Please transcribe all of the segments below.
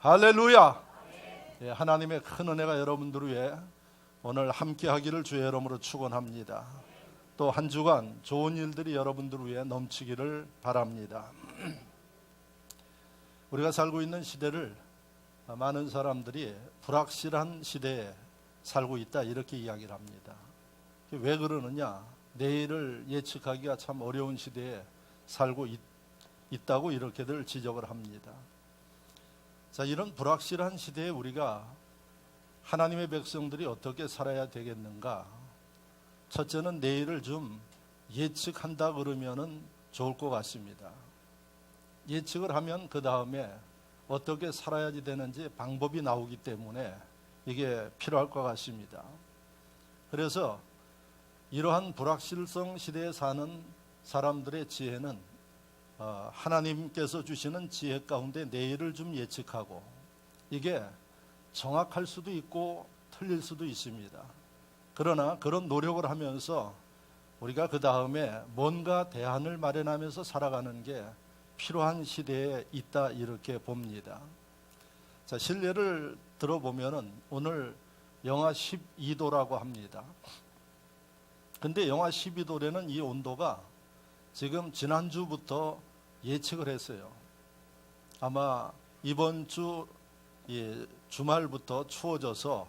할렐루야. 예, 하나님의 큰 은혜가 여러분들 위해 오늘 함께 하기를 주의 이름으로 축원합니다. 또 한 주간 좋은 일들이 여러분들 위해 넘치기를 바랍니다. 우리가 살고 있는 시대를 많은 사람들이 불확실한 시대에 살고 있다 이렇게 이야기를 합니다. 왜 그러느냐? 내일을 예측하기가 참 어려운 시대에 살고 있다고 이렇게들 지적을 합니다. 자, 이런 불확실한 시대에 우리가 하나님의 백성들이 어떻게 살아야 되겠는가? 첫째는 내일을 좀 예측한다 그러면은 좋을 것 같습니다. 예측을 하면 그 다음에 어떻게 살아야지 되는지 방법이 나오기 때문에 이게 필요할 것 같습니다. 그래서 이러한 불확실성 시대에 사는 사람들의 지혜는 하나님께서 주시는 지혜 가운데 내일을 좀 예측하고, 이게 정확할 수도 있고 틀릴 수도 있습니다. 그러나 그런 노력을 하면서 우리가 그 다음에 뭔가 대안을 마련하면서 살아가는 게 필요한 시대에 있다 이렇게 봅니다. 자, 실례를 들어보면은 오늘 영하 12도라고 합니다. 근데 영하 12도라는 이 온도가 지금 지난주부터 예측을 했어요. 아마 이번 주 주말부터 추워져서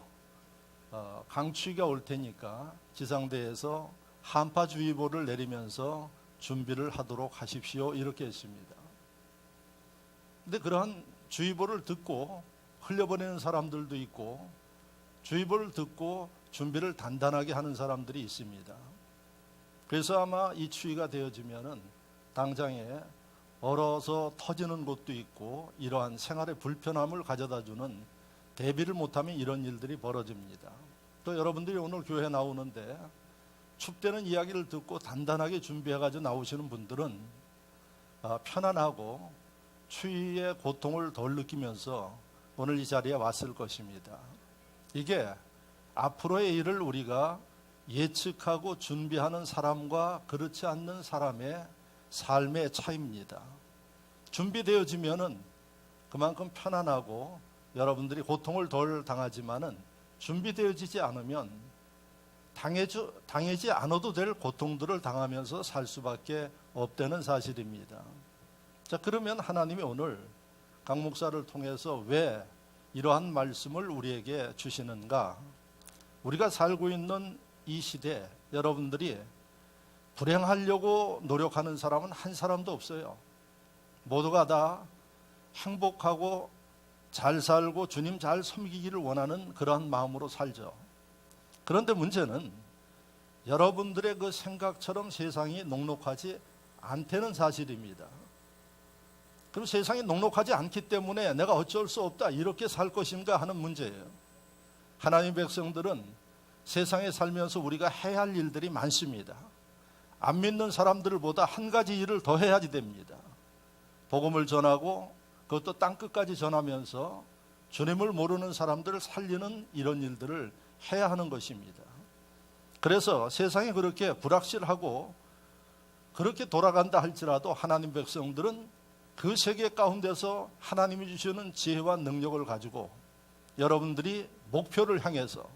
강추위가 올 테니까 지상대에서 한파주의보를 내리면서 준비를 하도록 하십시오 이렇게 했습니다. 근데 그러한 주의보를 듣고 흘려보내는 사람들도 있고, 주의보를 듣고 준비를 단단하게 하는 사람들이 있습니다. 그래서 아마 이 추위가 되어지면은 당장에 얼어서 터지는 곳도 있고, 이러한 생활의 불편함을 가져다주는 대비를 못하면 이런 일들이 벌어집니다. 또 여러분들이 오늘 교회 나오는데 춥다는 이야기를 듣고 단단하게 준비해가지고 나오시는 분들은 편안하고 추위의 고통을 덜 느끼면서 오늘 이 자리에 왔을 것입니다. 이게 앞으로의 일을 우리가 예측하고 준비하는 사람과 그렇지 않는 사람의 삶의 차이입니다. 준비되어지면은 그만큼 편안하고 여러분들이 고통을 덜 당하지만은 준비되어지지 않으면 당하지 않아도 될 고통들을 당하면서 살 수밖에 없다는 사실입니다. 자, 그러면 하나님이 오늘 강 목사를 통해서 왜 이러한 말씀을 우리에게 주시는가? 우리가 살고 있는 이 시대, 여러분들이 불행하려고 노력하는 사람은 한 사람도 없어요. 모두가 다 행복하고 잘 살고 주님 잘 섬기기를 원하는 그러한 마음으로 살죠. 그런데 문제는 여러분들의 그 생각처럼 세상이 녹록하지 않다는 사실입니다. 그럼 세상이 녹록하지 않기 때문에 내가 어쩔 수 없다 이렇게 살 것인가 하는 문제예요. 하나님의 백성들은 세상에 살면서 우리가 해야 할 일들이 많습니다. 안 믿는 사람들보다 한 가지 일을 더 해야지 됩니다. 복음을 전하고 그것도 땅끝까지 전하면서 주님을 모르는 사람들을 살리는 이런 일들을 해야 하는 것입니다. 그래서 세상이 그렇게 불확실하고 그렇게 돌아간다 할지라도 하나님 백성들은 그 세계 가운데서 하나님이 주시는 지혜와 능력을 가지고 여러분들이 목표를 향해서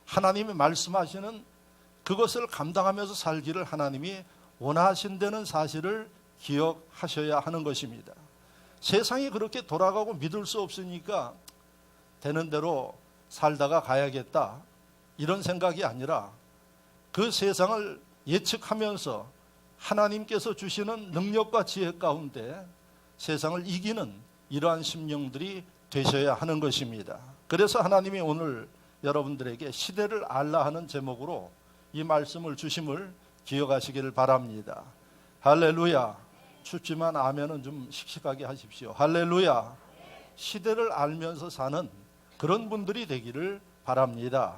하나님이 말씀하시는 그것을 감당하면서 살기를 하나님이 원하신다는 사실을 기억하셔야 하는 것입니다. 세상이 그렇게 돌아가고 믿을 수 없으니까 되는 대로 살다가 가야겠다 이런 생각이 아니라 그 세상을 예측하면서 하나님께서 주시는 능력과 지혜 가운데 세상을 이기는 이러한 심령들이 되셔야 하는 것입니다. 그래서 하나님이 오늘 여러분들에게 시대를 알라 하는 제목으로 이 말씀을 주심을 기억하시기를 바랍니다. 할렐루야. 춥지만 아멘은 좀 씩씩하게 하십시오. 할렐루야. 시대를 알면서 사는 그런 분들이 되기를 바랍니다.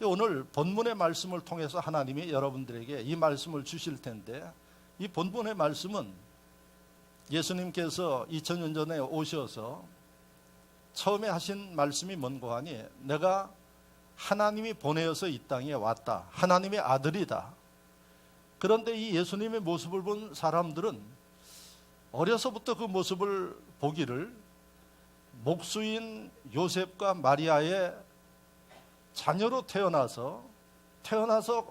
오늘 본문의 말씀을 통해서 하나님이 여러분들에게 이 말씀을 주실 텐데, 이 본문의 말씀은 예수님께서 2000년 전에 오셔서 처음에 하신 말씀이 뭔고 하니, 내가 하나님이 보내어서 이 땅에 왔다. 하나님의 아들이다. 그런데 이 예수님의 모습을 본 사람들은 어려서부터 그 모습을 보기를 목수인 요셉과 마리아의 자녀로 태어나서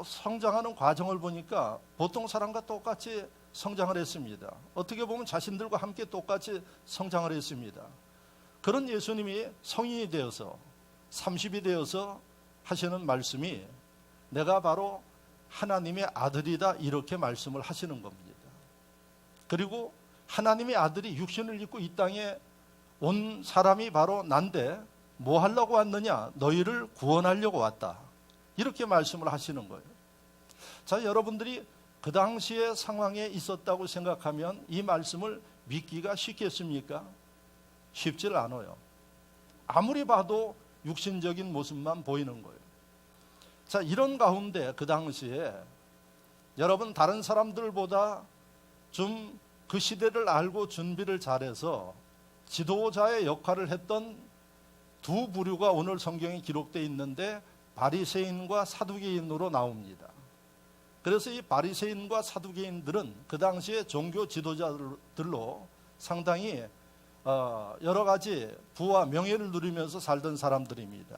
성장하는 과정을 보니까 보통 사람과 똑같이 성장을 했습니다. 어떻게 보면 자신들과 함께 똑같이 성장을 했습니다. 그런 예수님이 성인이 되어서 30이 되어서 하시는 말씀이 내가 바로 하나님의 아들이다, 이렇게 말씀을 하시는 겁니다. 그리고 하나님의 아들이 육신을 입고 이 땅에 온 사람이 바로 난데 뭐 하려고 왔느냐? 너희를 구원하려고 왔다, 이렇게 말씀을 하시는 거예요. 자, 여러분들이 그 당시의 상황에 있었다고 생각하면 이 말씀을 믿기가 쉽겠습니까? 쉽질 않아요. 아무리 봐도 육신적인 모습만 보이는 거예요. 자, 이런 가운데 그 당시에 여러분 다른 사람들보다 좀 그 시대를 알고 준비를 잘해서 지도자의 역할을 했던 두 부류가 오늘 성경에 기록되어 있는데 바리새인과 사두개인으로 나옵니다. 그래서 이 바리새인과 사두개인들은 그 당시에 종교 지도자들로 상당히 여러 가지 부와 명예를 누리면서 살던 사람들입니다.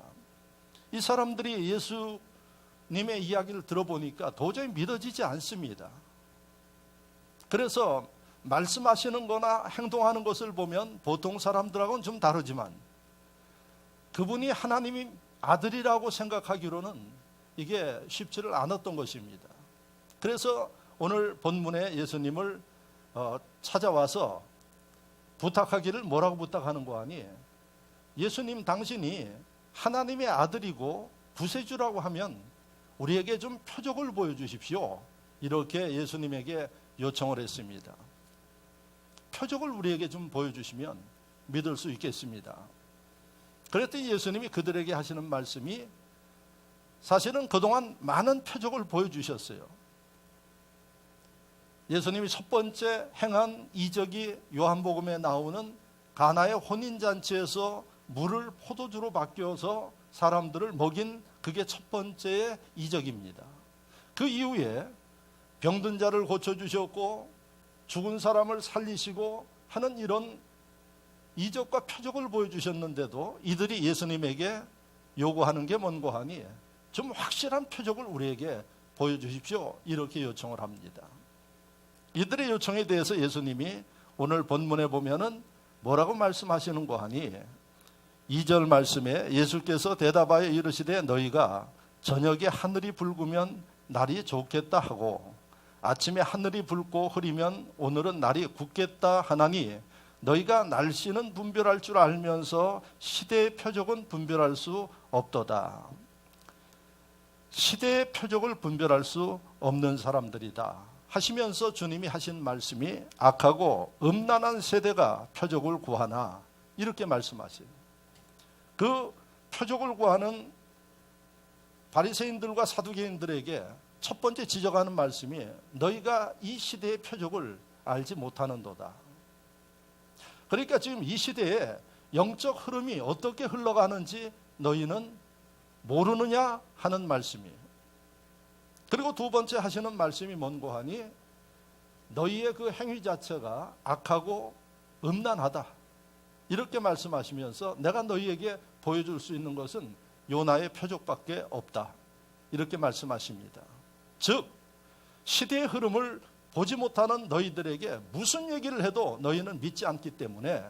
이 사람들이 예수님의 이야기를 들어보니까 도저히 믿어지지 않습니다. 그래서 말씀하시는 거나 행동하는 것을 보면 보통 사람들하고는 좀 다르지만 그분이 하나님의 아들이라고 생각하기로는 이게 쉽지를 않았던 것입니다. 그래서 오늘 본문에 예수님을 찾아와서 부탁하기를 뭐라고 부탁하는 거 아니? 예수님, 당신이 하나님의 아들이고 구세주라고 하면 우리에게 좀 표적을 보여주십시오, 이렇게 예수님에게 요청을 했습니다. 표적을 우리에게 좀 보여주시면 믿을 수 있겠습니다. 그랬더니 예수님이 그들에게 하시는 말씀이 사실은 그동안 많은 표적을 보여주셨어요. 예수님이 첫 번째 행한 이적이 요한복음에 나오는 가나의 혼인잔치에서 물을 포도주로 바뀌어서 사람들을 먹인, 그게 첫 번째의 이적입니다. 그 이후에 병든 자를 고쳐주셨고 죽은 사람을 살리시고 하는 이런 이적과 표적을 보여주셨는데도 이들이 예수님에게 요구하는 게 뭔고 하니 좀 확실한 표적을 우리에게 보여주십시오, 이렇게 요청을 합니다. 이들의 요청에 대해서 예수님이 오늘 본문에 보면은 뭐라고 말씀하시는고 하니 2절 말씀에 예수께서 대답하여 이르시되 너희가 저녁에 하늘이 붉으면 날이 좋겠다 하고 아침에 하늘이 붉고 흐리면 오늘은 날이 굳겠다 하나니 너희가 날씨는 분별할 줄 알면서 시대의 표적은 분별할 수 없도다. 시대의 표적을 분별할 수 없는 사람들이다 하시면서 주님이 하신 말씀이 악하고 음란한 세대가 표적을 구하나, 이렇게 말씀하세요. 그 표적을 구하는 바리새인들과 사두개인들에게 첫 번째 지적하는 말씀이 너희가 이 시대의 표적을 알지 못하는도다. 그러니까 지금 이 시대에 영적 흐름이 어떻게 흘러가는지 너희는 모르느냐 하는 말씀이에요. 그리고 두 번째 하시는 말씀이 뭔고 하니 너희의 그 행위 자체가 악하고 음란하다, 이렇게 말씀하시면서 내가 너희에게 보여줄 수 있는 것은 요나의 표적밖에 없다, 이렇게 말씀하십니다. 즉 시대의 흐름을 보지 못하는 너희들에게 무슨 얘기를 해도 너희는 믿지 않기 때문에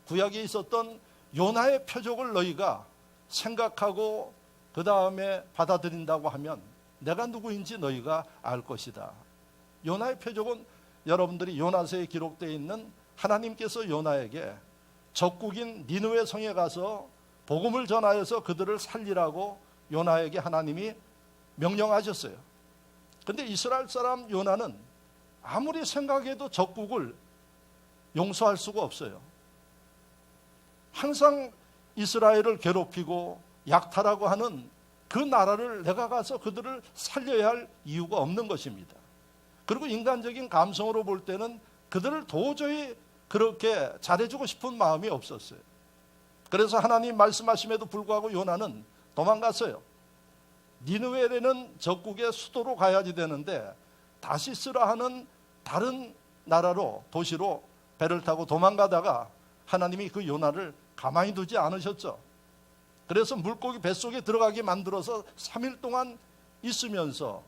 구약에 있었던 요나의 표적을 너희가 생각하고 그 다음에 받아들인다고 하면 내가 누구인지 너희가 알 것이다. 요나의 표적은 여러분들이 요나서에 기록되어 있는 하나님께서 요나에게 적국인 니느웨 성에 가서 복음을 전하여서 그들을 살리라고 요나에게 하나님이 명령하셨어요. 근데 이스라엘 사람 요나는 아무리 생각해도 적국을 용서할 수가 없어요. 항상 이스라엘을 괴롭히고 약탈하고 하는 그 나라를 내가 가서 그들을 살려야 할 이유가 없는 것입니다. 그리고 인간적인 감성으로 볼 때는 그들을 도저히 그렇게 잘해주고 싶은 마음이 없었어요. 그래서 하나님 말씀하심에도 불구하고 요나는 도망갔어요. 니느웨라는 적국의 수도로 가야지 되는데 다시스라 하는 다른 나라로, 도시로 배를 타고 도망가다가 하나님이 그 요나를 가만히 두지 않으셨죠. 그래서 물고기 뱃속에 들어가게 만들어서 3일 동안 있으면서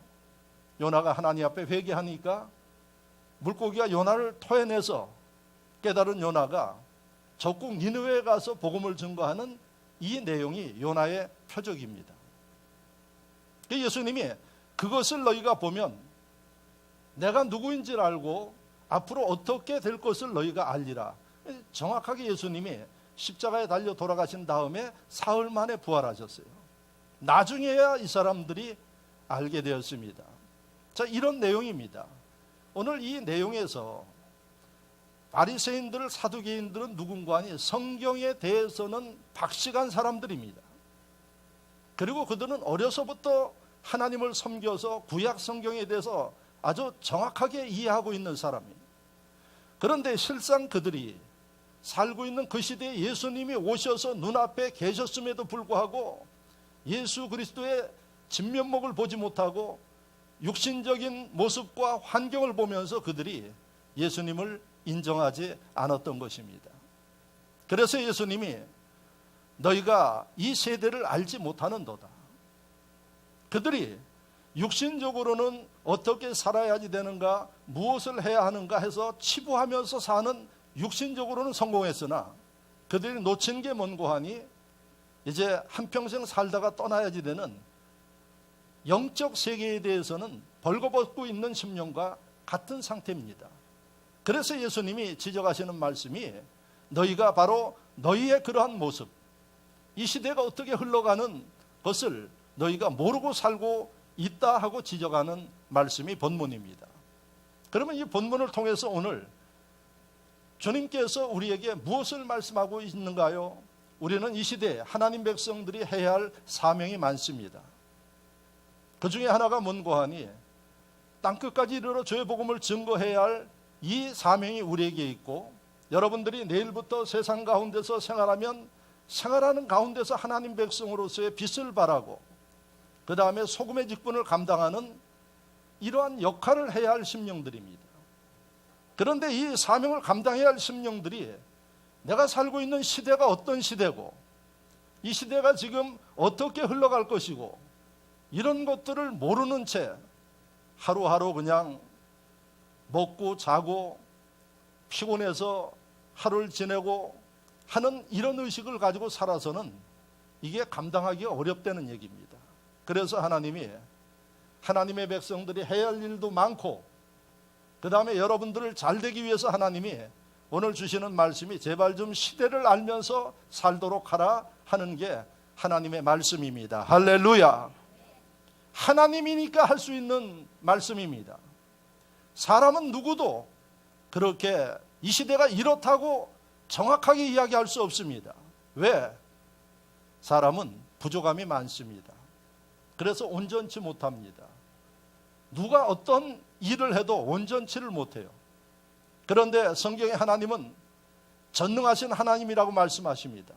요나가 하나님 앞에 회개하니까 물고기가 요나를 토해내서 깨달은 요나가 적국 니느웨에 가서 복음을 증거하는 이 내용이 요나의 표적입니다. 예수님이 그것을 너희가 보면 내가 누구인지를 알고 앞으로 어떻게 될 것을 너희가 알리라. 정확하게 예수님이 십자가에 달려 돌아가신 다음에 사흘 만에 부활하셨어요. 나중에야 이 사람들이 알게 되었습니다. 자, 이런 내용입니다. 오늘 이 내용에서 바리새인들, 사두개인들은 누군가 아니 성경에 대해서는 박식한 사람들입니다. 그리고 그들은 어려서부터 하나님을 섬겨서 구약 성경에 대해서 아주 정확하게 이해하고 있는 사람입니다. 그런데 실상 그들이 살고 있는 그 시대에 예수님이 오셔서 눈앞에 계셨음에도 불구하고 예수 그리스도의 진면목을 보지 못하고 육신적인 모습과 환경을 보면서 그들이 예수님을 인정하지 않았던 것입니다. 그래서 예수님이 너희가 이 세대를 알지 못하는도다. 그들이 육신적으로는 어떻게 살아야지 되는가, 무엇을 해야 하는가 해서 치부하면서 사는 육신적으로는 성공했으나 그들이 놓친 게 뭔고 하니 이제 한평생 살다가 떠나야지 되는 영적 세계에 대해서는 벌거벗고 있는 심령과 같은 상태입니다. 그래서 예수님이 지적하시는 말씀이 너희가 바로 너희의 그러한 모습, 이 시대가 어떻게 흘러가는 것을 너희가 모르고 살고 있다 하고 지적하는 말씀이 본문입니다. 그러면 이 본문을 통해서 오늘 주님께서 우리에게 무엇을 말씀하고 있는가요? 우리는 이 시대에 하나님 백성들이 해야 할 사명이 많습니다. 그 중에 하나가 뭔고 하니 땅끝까지 이르러 주의 복음을 증거해야 할 이 사명이 우리에게 있고, 여러분들이 내일부터 세상 가운데서 생활하면 생활하는 가운데서 하나님 백성으로서의 빛을 발하고 그 다음에 소금의 직분을 감당하는 이러한 역할을 해야 할 심령들입니다. 그런데 이 사명을 감당해야 할 심령들이 내가 살고 있는 시대가 어떤 시대고 이 시대가 지금 어떻게 흘러갈 것이고 이런 것들을 모르는 채 하루하루 그냥 먹고 자고 피곤해서 하루를 지내고 하는 이런 의식을 가지고 살아서는 이게 감당하기가 어렵다는 얘기입니다. 그래서 하나님이 하나님의 백성들이 해야 할 일도 많고 그 다음에 여러분들을 잘 되기 위해서 하나님이 오늘 주시는 말씀이 제발 좀 시대를 알면서 살도록 하라 하는 게 하나님의 말씀입니다. 할렐루야. 하나님이니까 할 수 있는 말씀입니다. 사람은 누구도 그렇게 이 시대가 이렇다고 정확하게 이야기할 수 없습니다. 왜? 사람은 부족함이 많습니다. 그래서 온전치 못합니다. 누가 어떤 일을 해도 온전치를 못해요. 그런데 성경의 하나님은 전능하신 하나님이라고 말씀하십니다.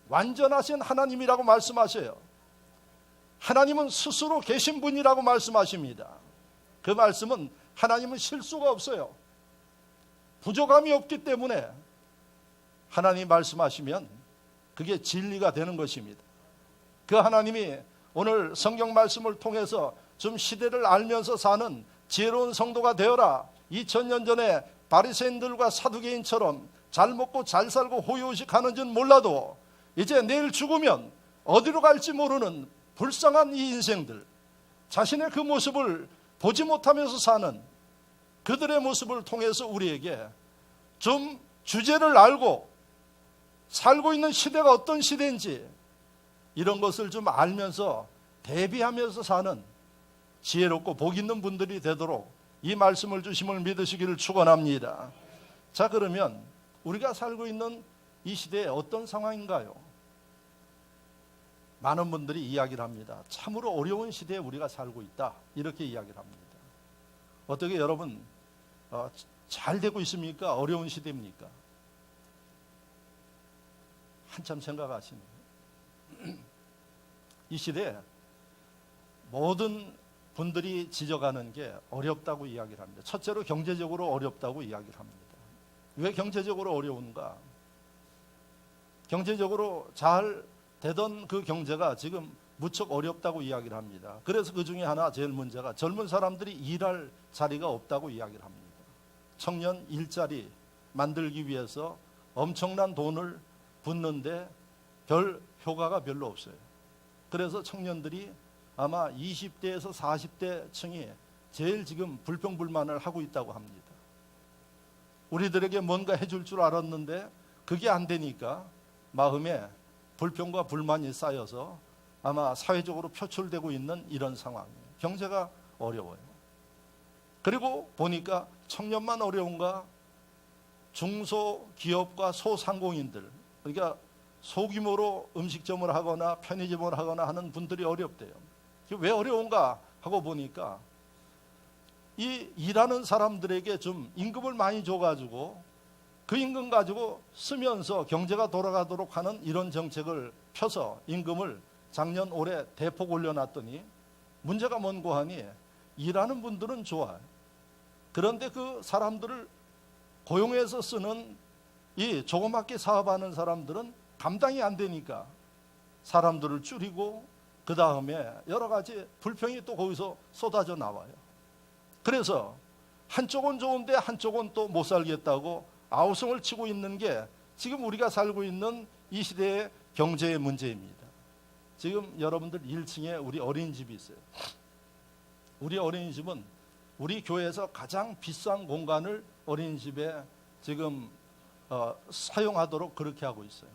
완전하신 하나님이라고 말씀하셔요. 하나님은 스스로 계신 분이라고 말씀하십니다. 그 말씀은 하나님은 실수가 없어요. 부족함이 없기 때문에 하나님이 말씀하시면 그게 진리가 되는 것입니다. 그 하나님이 오늘 성경 말씀을 통해서 좀 시대를 알면서 사는 지혜로운 성도가 되어라. 2000년 전에 바리새인들과 사두개인처럼 잘 먹고 잘 살고 호의호식 하는지는 몰라도 이제 내일 죽으면 어디로 갈지 모르는 불쌍한 이 인생들, 자신의 그 모습을 보지 못하면서 사는 그들의 모습을 통해서 우리에게 좀 주제를 알고 살고 있는 시대가 어떤 시대인지 이런 것을 좀 알면서 대비하면서 사는 지혜롭고 복 있는 분들이 되도록 이 말씀을 주심을 믿으시기를 축원합니다. 자, 그러면 우리가 살고 있는 이 시대에 어떤 상황인가요? 많은 분들이 이야기를 합니다. 참으로 어려운 시대에 우리가 살고 있다, 이렇게 이야기를 합니다. 어떻게 여러분 잘 되고 있습니까? 어려운 시대입니까? 한참 생각하시네요. 이 시대에 모든 분들이 지적하는 게 어렵다고 이야기를 합니다. 첫째로 경제적으로 어렵다고 이야기를 합니다. 왜 경제적으로 어려운가? 경제적으로 잘 되던 그 경제가 지금 무척 어렵다고 이야기를 합니다. 그래서 그 중에 하나 제일 문제가 젊은 사람들이 일할 자리가 없다고 이야기를 합니다. 청년 일자리 만들기 위해서 엄청난 돈을 붓는데 별 효과가 별로 없어요. 그래서 청년들이 아마 20대에서 40대 층이 제일 지금 불평불만을 하고 있다고 합니다. 우리들에게 뭔가 해줄 줄 알았는데 그게 안 되니까 마음에 불평과 불만이 쌓여서 아마 사회적으로 표출되고 있는 이런 상황이에요. 경제가 어려워요. 그리고 보니까 청년만 어려운가? 중소기업과 소상공인들, 그러니까 소규모로 음식점을 하거나 편의점을 하거나 하는 분들이 어렵대요. 왜 어려운가 하고 보니까 이 일하는 사람들에게 좀 임금을 많이 줘가지고 그 임금 가지고 쓰면서 경제가 돌아가도록 하는 이런 정책을 펴서 임금을 작년 올해 대폭 올려놨더니 문제가 뭔고 하니 일하는 분들은 좋아요. 그런데 그 사람들을 고용해서 쓰는 이 조그맣게 사업하는 사람들은 감당이 안 되니까 사람들을 줄이고 그 다음에 여러 가지 불평이 또 거기서 쏟아져 나와요. 그래서 한쪽은 좋은데 한쪽은 또 못 살겠다고 아우성을 치고 있는 게 지금 우리가 살고 있는 이 시대의 경제의 문제입니다. 지금 여러분들 1층에 우리 어린이집이 있어요. 우리 어린이집은 우리 교회에서 가장 비싼 공간을 어린이집에 지금 사용하도록 그렇게 하고 있어요.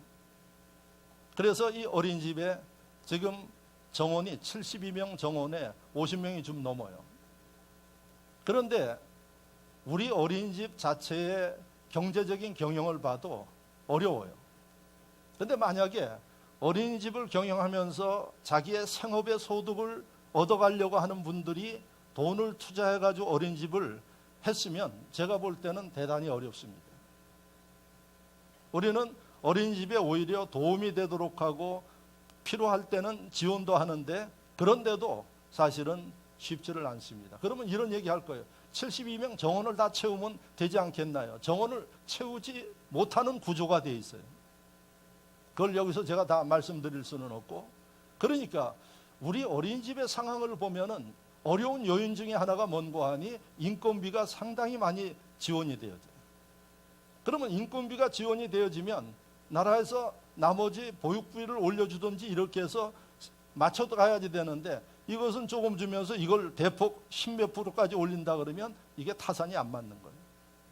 그래서 이 어린이집에 지금 정원이 72명 정원에 50명이 좀 넘어요. 그런데 우리 어린이집 자체의 경제적인 경영을 봐도 어려워요. 그런데 만약에 어린이집을 경영하면서 자기의 생업의 소득을 얻어가려고 하는 분들이 돈을 투자해가지고 어린이집을 했으면 제가 볼 때는 대단히 어렵습니다. 우리는 어린이집에 오히려 도움이 되도록 하고 필요할 때는 지원도 하는데 그런데도 사실은 쉽지를 않습니다. 그러면 이런 얘기 할 거예요. 72명 정원을 다 채우면 되지 않겠나요? 정원을 채우지 못하는 구조가 돼 있어요. 그걸 여기서 제가 다 말씀드릴 수는 없고, 그러니까 우리 어린이집의 상황을 보면은 어려운 요인 중에 하나가 뭔고 하니 인건비가 상당히 많이 지원이 되어져요. 그러면 인건비가 지원이 되어지면 나라에서 나머지 보육비를 올려주든지 이렇게 해서 맞춰도 가야지 되는데 이것은 조금 주면서 이걸 대폭 10몇 프로까지 올린다 그러면 이게 타산이 안 맞는 거예요.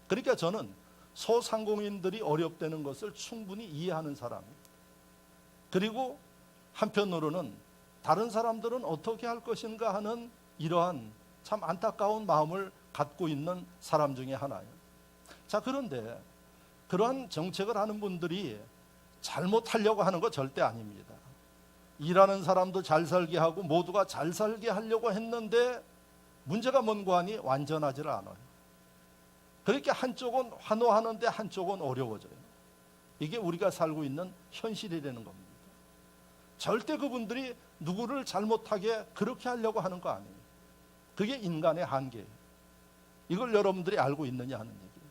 그러니까 저는 소상공인들이 어렵다는 것을 충분히 이해하는 사람이에요. 그리고 한편으로는 다른 사람들은 어떻게 할 것인가 하는 이러한 참 안타까운 마음을 갖고 있는 사람 중에 하나예요. 자, 그런데 그러한 정책을 하는 분들이 잘못하려고 하는 거 절대 아닙니다. 일하는 사람도 잘 살게 하고 모두가 잘 살게 하려고 했는데 문제가 뭔고 하니 완전하지를 않아요. 그렇게 한쪽은 환호하는데 한쪽은 어려워져요. 이게 우리가 살고 있는 현실이라는 겁니다. 절대 그분들이 누구를 잘못하게 그렇게 하려고 하는 거 아니에요. 그게 인간의 한계예요. 이걸 여러분들이 알고 있느냐 하는 얘기예요.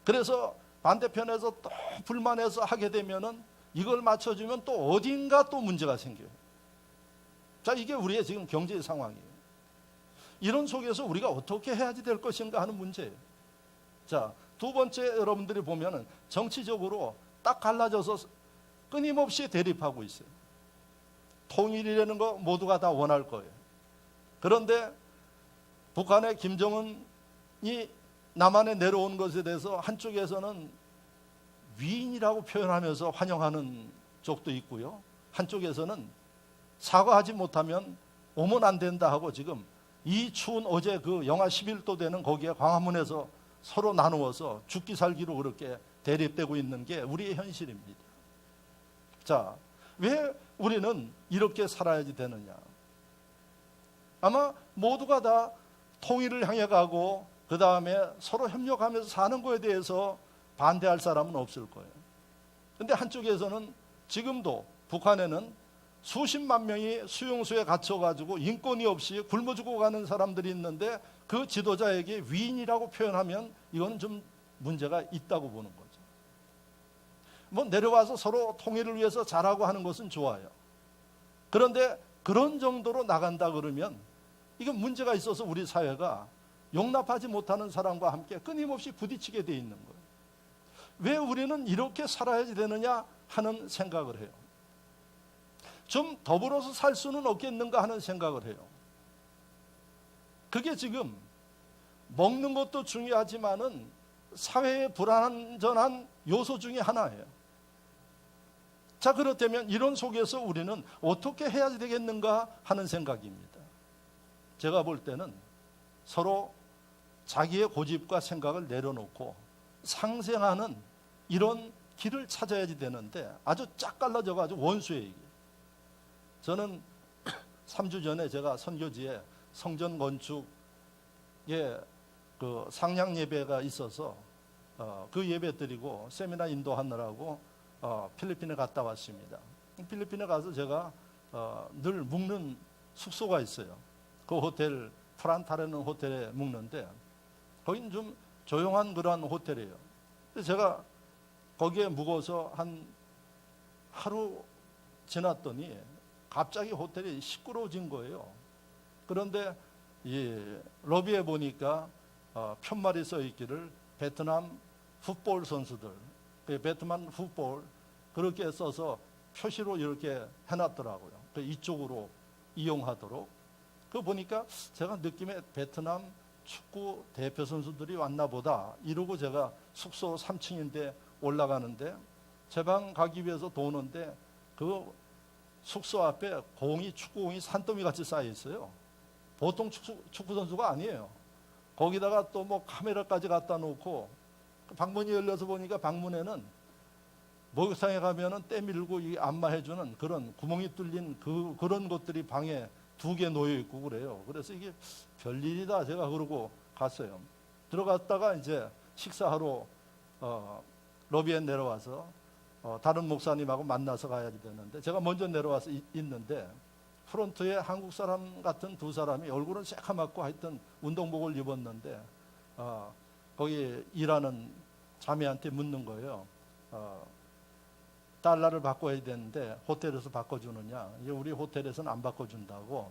그래서 반대편에서 또 불만해서 하게 되면은 이걸 맞춰주면 또 어딘가 또 문제가 생겨요. 자, 이게 우리의 지금 경제 상황이에요. 이런 속에서 우리가 어떻게 해야지 될 것인가 하는 문제예요. 자, 두 번째 여러분들이 보면은 정치적으로 딱 갈라져서 끊임없이 대립하고 있어요. 통일이라는 거 모두가 다 원할 거예요. 그런데 북한의 김정은이 남한에 내려온 것에 대해서 한쪽에서는 위인이라고 표현하면서 환영하는 쪽도 있고요. 한쪽에서는 사과하지 못하면 오면 안 된다 하고 지금 이 추운 어제 그 영하 11도 되는 거기에 광화문에서 서로 나누어서 죽기 살기로 그렇게 대립되고 있는 게 우리의 현실입니다. 자, 왜 우리는 이렇게 살아야지 되느냐? 아마 모두가 다 통일을 향해 가고 그 다음에 서로 협력하면서 사는 거에 대해서 반대할 사람은 없을 거예요. 그런데 한쪽에서는 지금도 북한에는 수십만 명이 수용소에 갇혀가지고 인권이 없이 굶어 죽어가는 사람들이 있는데 그 지도자에게 위인이라고 표현하면 이건 좀 문제가 있다고 보는 거죠. 뭐 내려와서 서로 통일을 위해서 잘하고 하는 것은 좋아요. 그런데 그런 정도로 나간다 그러면 이건 문제가 있어서 우리 사회가 용납하지 못하는 사람과 함께 끊임없이 부딪히게 돼 있는 거예요. 왜 우리는 이렇게 살아야지 되느냐 하는 생각을 해요. 좀 더불어서 살 수는 없겠는가 하는 생각을 해요. 그게 지금 먹는 것도 중요하지만은 사회의 불완전한 요소 중에 하나예요. 자, 그렇다면 이런 속에서 우리는 어떻게 해야 되겠는가 하는 생각입니다. 제가 볼 때는 서로 자기의 고집과 생각을 내려놓고 상생하는 이런 길을 찾아야지 되는데 아주 짝 갈라져가지고 원수의 저는 3주 전에 제가 선교지에 성전 건축에 그 상냥 예배가 있어서 그 예배 드리고 세미나 인도하느라고 필리핀에 갔다 왔습니다. 필리핀에 가서 제가 늘 묵는 숙소가 있어요. 그 호텔 프란타라는 호텔에 묵는데 거긴 좀 조용한 그러한 호텔이에요. 그래서 제가 거기에 묵어서 한 하루 지났더니 갑자기 호텔이 시끄러워진 거예요. 그런데 이 로비에 보니까 편말이 써 있기를 베트남 풋볼 선수들, 베트남 풋볼 그렇게 써서 표시로 이렇게 해놨더라고요. 이쪽으로 이용하도록. 그 보니까 제가 느낌에 베트남 축구 대표 선수들이 왔나 보다 이러고 제가 숙소 3층인데 올라가는데 제 방 가기 위해서 도는데 그 숙소 앞에 축구공이 산더미 같이 쌓여 있어요. 보통 축구 선수가 아니에요. 거기다가 또 뭐 카메라까지 갖다 놓고 방문이 열려서 보니까 방문에는 목욕탕에 가면은 때 밀고 이 안마해주는 그런 구멍이 뚫린 그런 것들이 방에 2개 놓여 있고 그래요. 그래서 이게 별일이다 제가 그러고 갔어요. 들어갔다가 이제 식사하러 로비에 내려와서 다른 목사님하고 만나서 가야 되는데 제가 먼저 내려와서 있는데 프론트에 한국 사람 같은 2사람이 얼굴은 새카맣고 하여튼 운동복을 입었는데 거기 일하는 자매한테 묻는 거예요. 달러를 바꿔야 되는데 호텔에서 바꿔주느냐. 우리 호텔에서는 안 바꿔준다고.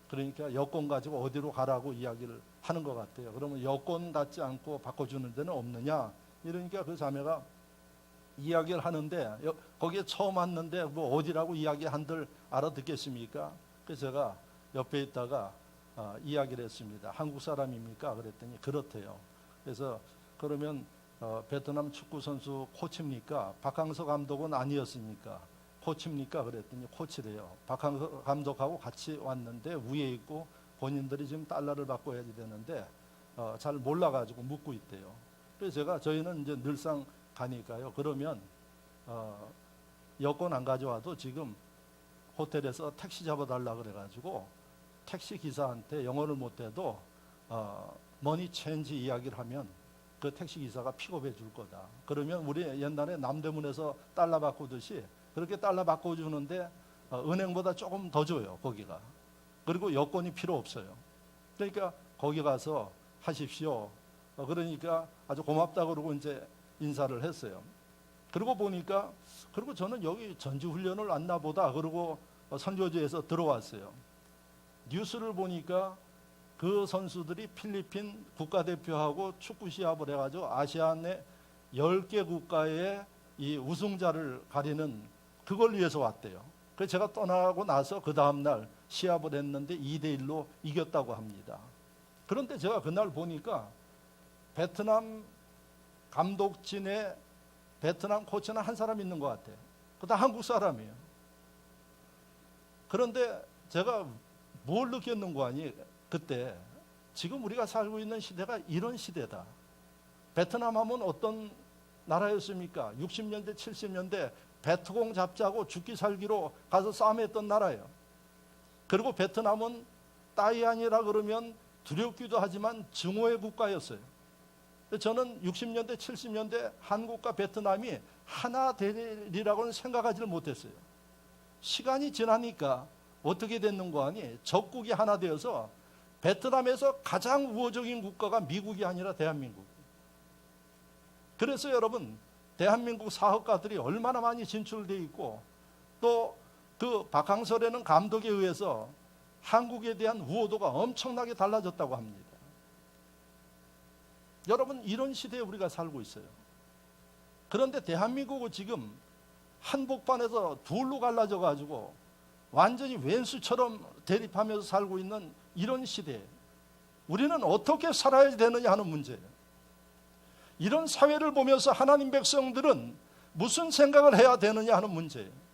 그러니까 여권 가지고 어디로 가라고 이야기를 하는 것 같아요. 그러면 여권 갖지 않고 바꿔주는 데는 없느냐. 이러니까 그 자매가 이야기를 하는데 거기에 처음 왔는데 뭐 어디라고 이야기한들 알아듣겠습니까? 그래서 제가 옆에 있다가 이야기를 했습니다. 한국 사람입니까? 그랬더니 그렇대요. 그래서 그러면 베트남 축구 선수 코치입니까? 박항서 감독은 아니었습니까? 코치입니까? 그랬더니 코치래요. 박항서 감독하고 같이 왔는데 위에 있고 본인들이 지금 달러를 바꿔야 되는데 잘 몰라가지고 묻고 있대요. 그래서 제가 저희는 이제 늘상 가니까요. 그러면 여권 안 가져와도 지금 호텔에서 택시 잡아달라 그래가지고 택시 기사한테 영어를 못해도 머니 체인지 이야기를 하면 그 택시 기사가 픽업해 줄 거다. 그러면 우리 옛날에 남대문에서 달러 바꾸듯이 그렇게 달러 바꿔주는데 은행보다 조금 더 줘요. 거기가. 그리고 여권이 필요 없어요. 그러니까 거기 가서 하십시오. 그러니까 아주 고맙다 그러고 이제 인사를 했어요. 그러고 보니까 그리고 저는 여기 전지훈련을 왔나 보다 그러고 선교지에서 들어왔어요. 뉴스를 보니까 그 선수들이 필리핀 국가대표하고 축구 시합을 해가지고 아시안의 10개 국가의 이 우승자를 가리는 그걸 위해서 왔대요. 그래서 제가 떠나고 나서 그 다음날 시합을 했는데 2대1로 이겼다고 합니다. 그런데 제가 그날 보니까 베트남 감독진에 베트남 코치는 한 사람 있는 것 같아요. 그다 한국 사람이에요. 그런데 제가 뭘 느꼈는 거 아니? 그때 지금 우리가 살고 있는 시대가 이런 시대다. 베트남 하면 어떤 나라였습니까? 60년대 70년대 베트공 잡자고 죽기 살기로 가서 싸움했던 나라예요. 그리고 베트남은 따이안이라 그러면 두렵기도 하지만 증오의 국가였어요. 저는 60년대 70년대 한국과 베트남이 하나 되리라고는 생각하지를 못했어요. 시간이 지나니까 어떻게 됐는 거 아니? 적국이 하나 되어서 베트남에서 가장 우호적인 국가가 미국이 아니라 대한민국. 그래서 여러분 대한민국 사업가들이 얼마나 많이 진출돼 있고 또 그 박항서라는 감독에 의해서 한국에 대한 우호도가 엄청나게 달라졌다고 합니다. 여러분, 이런 시대에 우리가 살고 있어요. 그런데 대한민국은 지금 한복판에서 둘로 갈라져 가지고 완전히 왼수처럼 대립하면서 살고 있는 이런 시대에 우리는 어떻게 살아야 되느냐 하는 문제예요. 이런 사회를 보면서 하나님 백성들은 무슨 생각을 해야 되느냐 하는 문제예요.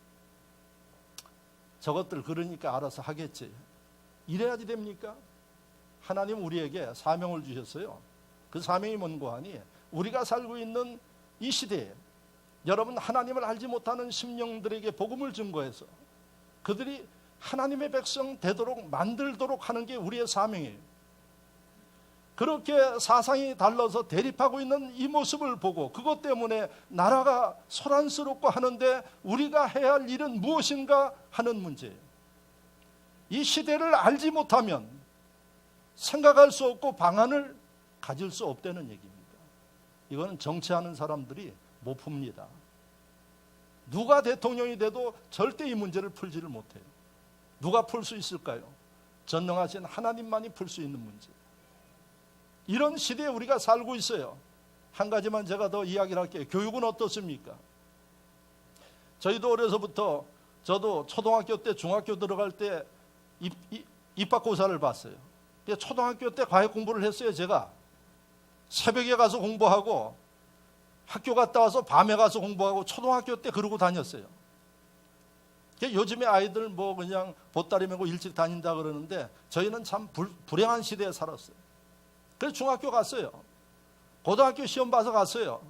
저것들 그러니까 알아서 하겠지, 이래야지 됩니까? 하나님 우리에게 사명을 주셨어요. 그 사명이 뭔고 하니 우리가 살고 있는 이 시대에 여러분, 하나님을 알지 못하는 심령들에게 복음을 증거해서 그들이 하나님의 백성 되도록 만들도록 하는 게 우리의 사명이에요. 그렇게 사상이 달라서 대립하고 있는 이 모습을 보고 그것 때문에 나라가 소란스럽고 하는데 우리가 해야 할 일은 무엇인가 하는 문제예요. 이 시대를 알지 못하면 생각할 수 없고 방안을 가질 수 없다는 얘기입니다. 이거는 정치하는 사람들이 못 풉니다. 누가 대통령이 돼도 절대 이 문제를 풀지를 못해요. 누가 풀 수 있을까요? 전능하신 하나님만이 풀 수 있는 문제. 이런 시대에 우리가 살고 있어요. 한 가지만 제가 더 이야기를 할게요. 교육은 어떻습니까? 저희도 어려서부터, 저도 초등학교 때, 중학교 들어갈 때 입학고사를 봤어요. 초등학교 때 과외 공부를 했어요. 제가 새벽에 가서 공부하고 학교 갔다 와서 밤에 가서 공부하고 초등학교 때 그러고 다녔어요. 요즘에 아이들 뭐 그냥 보따리 메고 일찍 다닌다 그러는데 저희는 참 불행한 시대에 살았어요. 그래서 중학교 갔어요. 고등학교 시험 봐서 갔어요.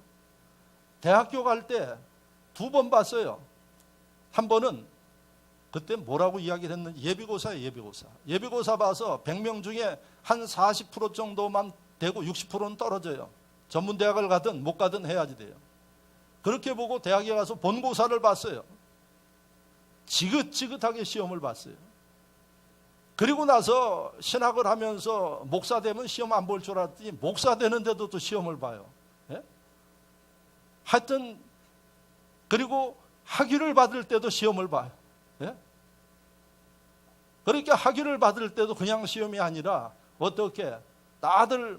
대학교 갈 때 2번 봤어요. 한 번은 그때 뭐라고 이야기를 했는지, 예비고사예요. 예비고사 봐서 100명 중에 한 40% 정도만 되고 60%는 떨어져요. 전문대학을 가든 못 가든 해야지 돼요. 그렇게 보고 대학에 가서 본고사를 봤어요. 지긋지긋하게 시험을 봤어요. 그리고 나서 신학을 하면서 목사 되면 시험 안 볼 줄 알았더니 목사 되는데도 또 시험을 봐요. 예? 하여튼 그리고 학위를 받을 때도 시험을 봐요. 예? 그러니까 학위를 받을 때도 그냥 시험이 아니라 어떻게 다들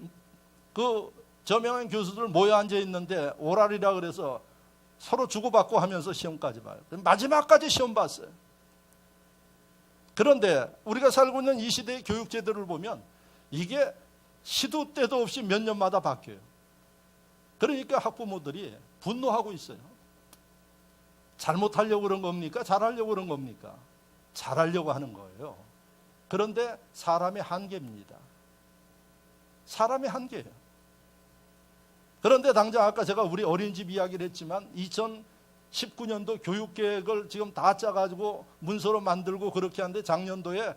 그 저명한 교수들 모여 앉아 있는데 오랄이라 그래서 서로 주고받고 하면서 시험까지 봐요. 마지막까지 시험 봤어요. 그런데 우리가 살고 있는 이 시대의 교육 제도를 보면 이게 시도 때도 없이 몇 년마다 바뀌어요. 그러니까 학부모들이 분노하고 있어요. 잘못하려고 그런 겁니까? 잘하려고 그런 겁니까? 잘하려고 하는 거예요. 그런데 사람의 한계입니다. 사람의 한계예요. 그런데 당장 아까 제가 우리 어린이집 이야기를 했지만 2019년도 교육계획을 지금 다 짜가지고 문서로 만들고 그렇게 하는데 작년도에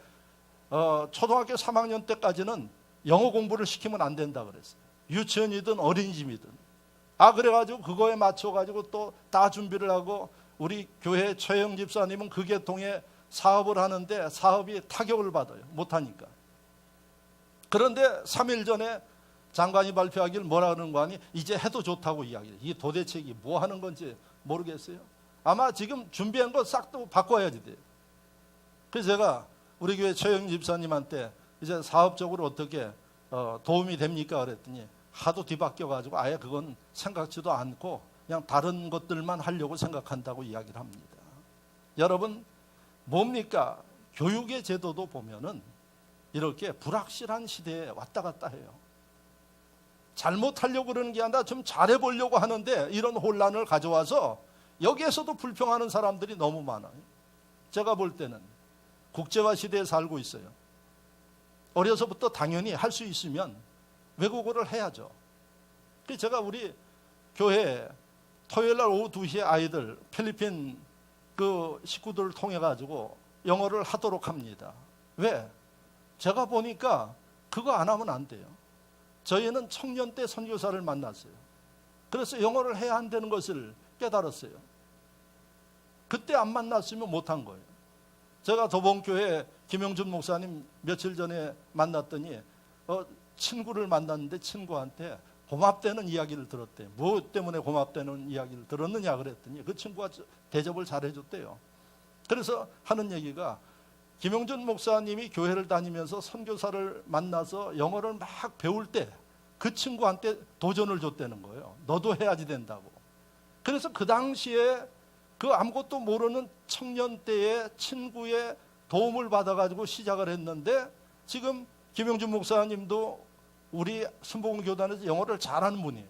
초등학교 3학년 때까지는 영어 공부를 시키면 안 된다 그랬어요. 유치원이든 어린이집이든. 그래가지고 그거에 맞춰가지고 또 다 준비를 하고 우리 교회 최영 집사님은 그 계통에 사업을 하는데 사업이 타격을 받아요. 못하니까. 그런데 3일 전에 장관이 발표하길 뭐라 그러는 거 아니? 이제 해도 좋다고 이야기해요. 이게 도대체 이게 뭐 하는 건지 모르겠어요. 아마 지금 준비한 거 싹 또 바꿔야지 돼요. 그래서 제가 우리 교회 최영 집사님한테 이제 사업적으로 어떻게 도움이 됩니까? 그랬더니 하도 뒤바뀌어가지고 아예 그건 생각지도 않고 그냥 다른 것들만 하려고 생각한다고 이야기를 합니다. 여러분, 뭡니까? 교육의 제도도 보면은 이렇게 불확실한 시대에 왔다 갔다 해요. 잘못하려고 그러는 게 아니라 좀 잘해보려고 하는데 이런 혼란을 가져와서 여기에서도 불평하는 사람들이 너무 많아요. 제가 볼 때는 국제화 시대에 살고 있어요. 어려서부터 당연히 할 수 있으면 외국어를 해야죠. 그래서 제가 우리 교회에 토요일 날 오후 2시에 아이들 필리핀 그 식구들을 통해 가지고 영어를 하도록 합니다. 왜? 제가 보니까 그거 안 하면 안 돼요. 저희는 청년 때 선교사를 만났어요. 그래서 영어를 해야 한다는 것을 깨달았어요. 그때 안 만났으면 못한 거예요. 제가 도봉교회 김영준 목사님 며칠 전에 만났더니 친구를 만났는데 친구한테 고맙다는 이야기를 들었대요. 무엇 때문에 고맙다는 이야기를 들었느냐 그랬더니 그 친구가 대접을 잘해줬대요. 그래서 하는 얘기가 김용준 목사님이 교회를 다니면서 선교사를 만나서 영어를 막 배울 때 그 친구한테 도전을 줬다는 거예요. 너도 해야지 된다고. 그래서 그 당시에 그 아무것도 모르는 청년 때의 친구의 도움을 받아가지고 시작을 했는데 지금 김용준 목사님도 우리 순복음교단에서 영어를 잘하는 분이에요.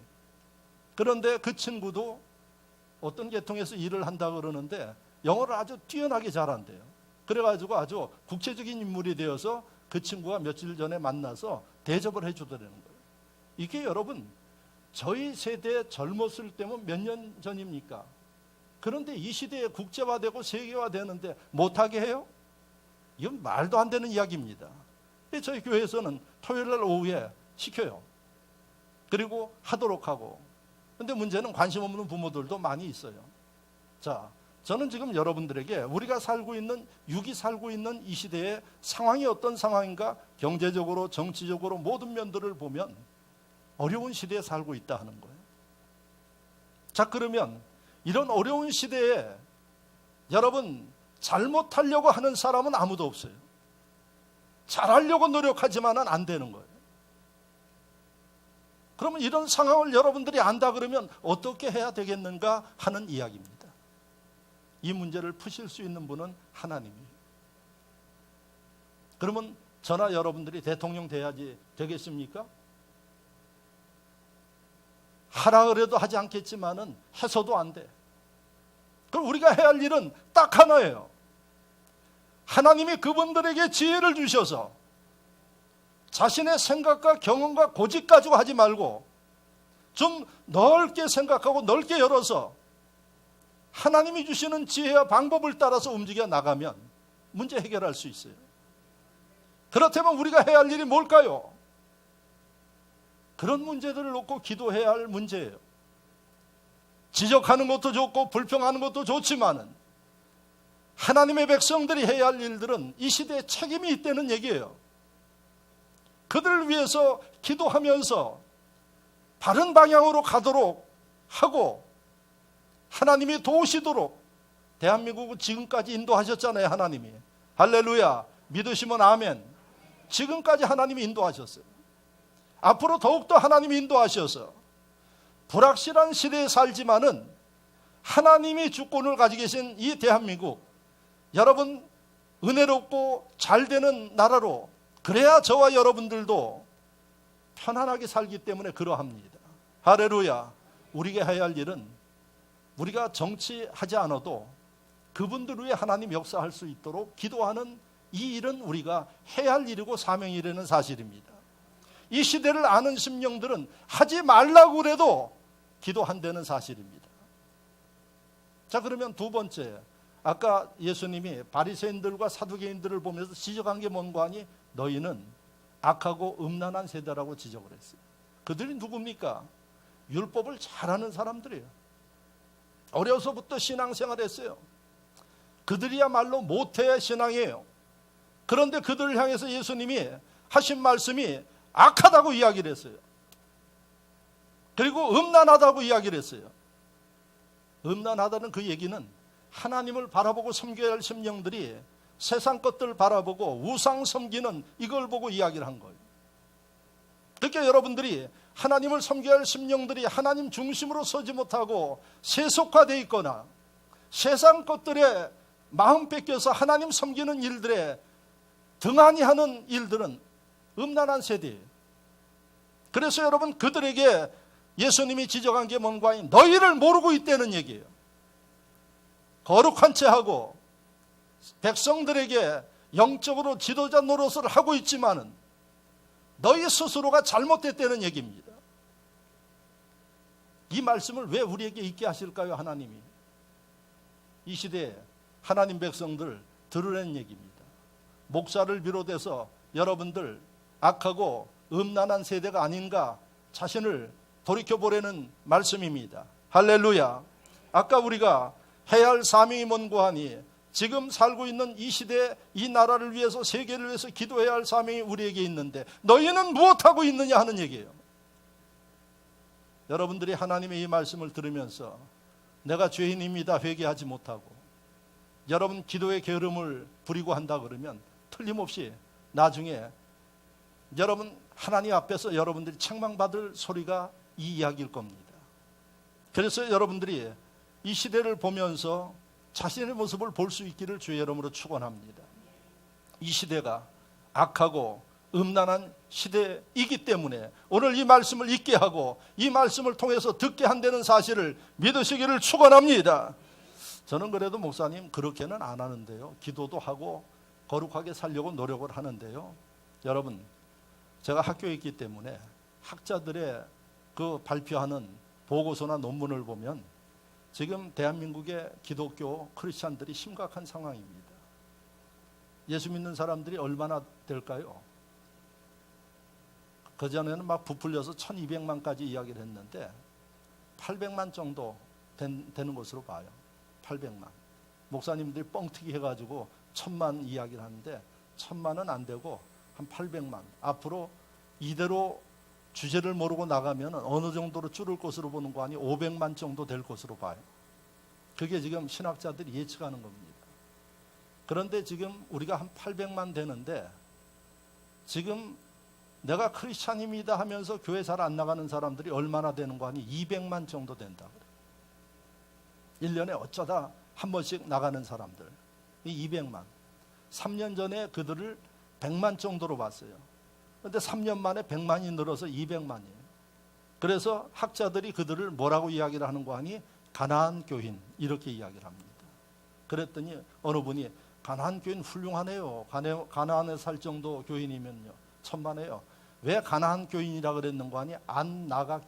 그런데 그 친구도 어떤 계통에서 일을 한다 그러는데 영어를 아주 뛰어나게 잘한대요. 그래가지고 아주 국제적인 인물이 되어서 그 친구가 며칠 전에 만나서 대접을 해주더라는 거예요. 이게 여러분 저희 세대 젊었을 때면 몇 년 전입니까? 그런데 이 시대에 국제화되고 세계화되는데 못하게 해요? 이건 말도 안 되는 이야기입니다. 저희 교회에서는 토요일날 오후에 시켜요. 그리고 하도록 하고. 근데 문제는 관심 없는 부모들도 많이 있어요. 자, 저는 지금 여러분들에게 우리가 살고 있는, 육이 살고 있는 이 시대의 상황이 어떤 상황인가, 경제적으로, 정치적으로 모든 면들을 보면 어려운 시대에 살고 있다 하는 거예요. 자, 그러면 이런 어려운 시대에 여러분 잘못하려고 하는 사람은 아무도 없어요. 잘하려고 노력하지만은 안 되는 거예요. 그러면 이런 상황을 여러분들이 안다 그러면 어떻게 해야 되겠는가 하는 이야기입니다. 이 문제를 푸실 수 있는 분은 하나님이에요. 그러면 저나 여러분들이 대통령 돼야지 되겠습니까? 하라 그래도 하지 않겠지만은 해서도 안 돼. 그럼 우리가 해야 할 일은 딱 하나예요. 하나님이 그분들에게 지혜를 주셔서 자신의 생각과 경험과 고집 가지고 하지 말고 좀 넓게 생각하고 넓게 열어서 하나님이 주시는 지혜와 방법을 따라서 움직여 나가면 문제 해결할 수 있어요. 그렇다면 우리가 해야 할 일이 뭘까요? 그런 문제들을 놓고 기도해야 할 문제예요. 지적하는 것도 좋고 불평하는 것도 좋지만은 하나님의 백성들이 해야 할 일들은 이 시대에 책임이 있다는 얘기예요. 그들을 위해서 기도하면서 바른 방향으로 가도록 하고 하나님이 도우시도록 대한민국은 지금까지 인도하셨잖아요. 하나님이. 할렐루야. 믿으시면 아멘. 지금까지 하나님이 인도하셨어요. 앞으로 더욱더 하나님이 인도하셔서 불확실한 시대에 살지만은 하나님이 주권을 가지고 계신 이 대한민국, 여러분 은혜롭고 잘되는 나라로, 그래야 저와 여러분들도 편안하게 살기 때문에 그러합니다. 할렐루야. 우리가 해야 할 일은 우리가 정치하지 않아도 그분들 위해 하나님 역사할 수 있도록 기도하는 이 일은 우리가 해야 할 일이고 사명이라는 사실입니다. 이 시대를 아는 심령들은 하지 말라고 그래도 기도한다는 사실입니다. 자, 그러면 두 번째, 아까 예수님이 바리새인들과 사두개인들을 보면서 지적한 게 뭔가 하니 너희는 악하고 음란한 세대라고 지적을 했어요. 그들이 누굽니까? 율법을 잘하는 사람들이에요. 어려서부터 신앙생활을 했어요. 그들이야말로 모태의 신앙이에요. 그런데 그들을 향해서 예수님이 하신 말씀이 악하다고 이야기를 했어요. 그리고 음란하다고 이야기를 했어요. 음란하다는 그 얘기는 하나님을 바라보고 섬겨야 할 심령들이 세상 것들을 바라보고 우상 섬기는 이걸 보고 이야기를 한 거예요. 그러니까 여러분들이 하나님을 섬겨야 할 심령들이 하나님 중심으로 서지 못하고 세속화되어 있거나 세상 것들에 마음 뺏겨서 하나님 섬기는 일들에 등한히 하는 일들은 음란한 세대예요. 그래서 여러분 그들에게 예수님이 지적한 게 뭔가 하니 너희를 모르고 있다는 얘기예요. 거룩한 채 하고 백성들에게 영적으로 지도자 노릇을 하고 있지만은 너희 스스로가 잘못됐다는 얘기입니다. 이 말씀을 왜 우리에게 있게 하실까요? 하나님이. 이 시대에 하나님 백성들 들으라는 얘기입니다. 목사를 비롯해서 여러분들 악하고 음란한 세대가 아닌가 자신을 돌이켜보라는 말씀입니다. 할렐루야. 아까 우리가 해야 할 사명이 뭔고 하니 지금 살고 있는 이 시대, 이 나라를 위해서, 세계를 위해서 기도해야 할 사명이 우리에게 있는데 너희는 무엇하고 있느냐 하는 얘기예요. 여러분들이 하나님의 이 말씀을 들으면서 내가 죄인입니다 회개하지 못하고 여러분 기도의 게으름을 부리고 한다 그러면 틀림없이 나중에 여러분 하나님 앞에서 여러분들이 책망받을 소리가 이 이야기일 겁니다. 그래서 여러분들이 이 시대를 보면서 자신의 모습을 볼 수 있기를 주의 이름으로 축원합니다. 이 시대가 악하고 음란한 시대이기 때문에 오늘 이 말씀을 읽게 하고 이 말씀을 통해서 듣게 한다는 사실을 믿으시기를 축원합니다. 저는 그래도 목사님 그렇게는 안 하는데요. 기도도 하고 거룩하게 살려고 노력을 하는데요. 여러분 제가 학교에 있기 때문에 학자들의 그 발표하는 보고서나 논문을 보면 지금 대한민국의 기독교 크리스찬들이 심각한 상황입니다. 예수 믿는 사람들이 얼마나 될까요? 그전에는 막 부풀려서 1200만까지 이야기를 했는데 800만 정도 되는 것으로 봐요. 800만. 목사님들이 뻥튀기 해가지고 1000만 이야기를 하는데 1000만은 안 되고 한 800만. 앞으로 이대로 주제를 모르고 나가면 어느 정도로 줄을 것으로 보는 거 아니 500만 정도 될 것으로 봐요. 그게 지금 신학자들이 예측하는 겁니다. 그런데 지금 우리가 한 800만 되는데 지금 내가 크리스찬입니다 하면서 교회 잘 안 나가는 사람들이 얼마나 되는 거 아니 200만 정도 된다 그래요. 1년에 어쩌다 한 번씩 나가는 사람들 이 200만. 3년 전에 그들을 100만 정도로 봤어요. 그런데 3년 만에 100만이 늘어서 200만이에요. 그래서 학자들이 그들을 뭐라고 이야기를 하는 거 아니 가나안 교인 이렇게 이야기를 합니다. 그랬더니 어느 분이 가나안 교인 훌륭하네요. 가나안에 살 정도 교인이면요 천만에요. 왜 가나안 교인이라 그랬는 거 아니 안 나가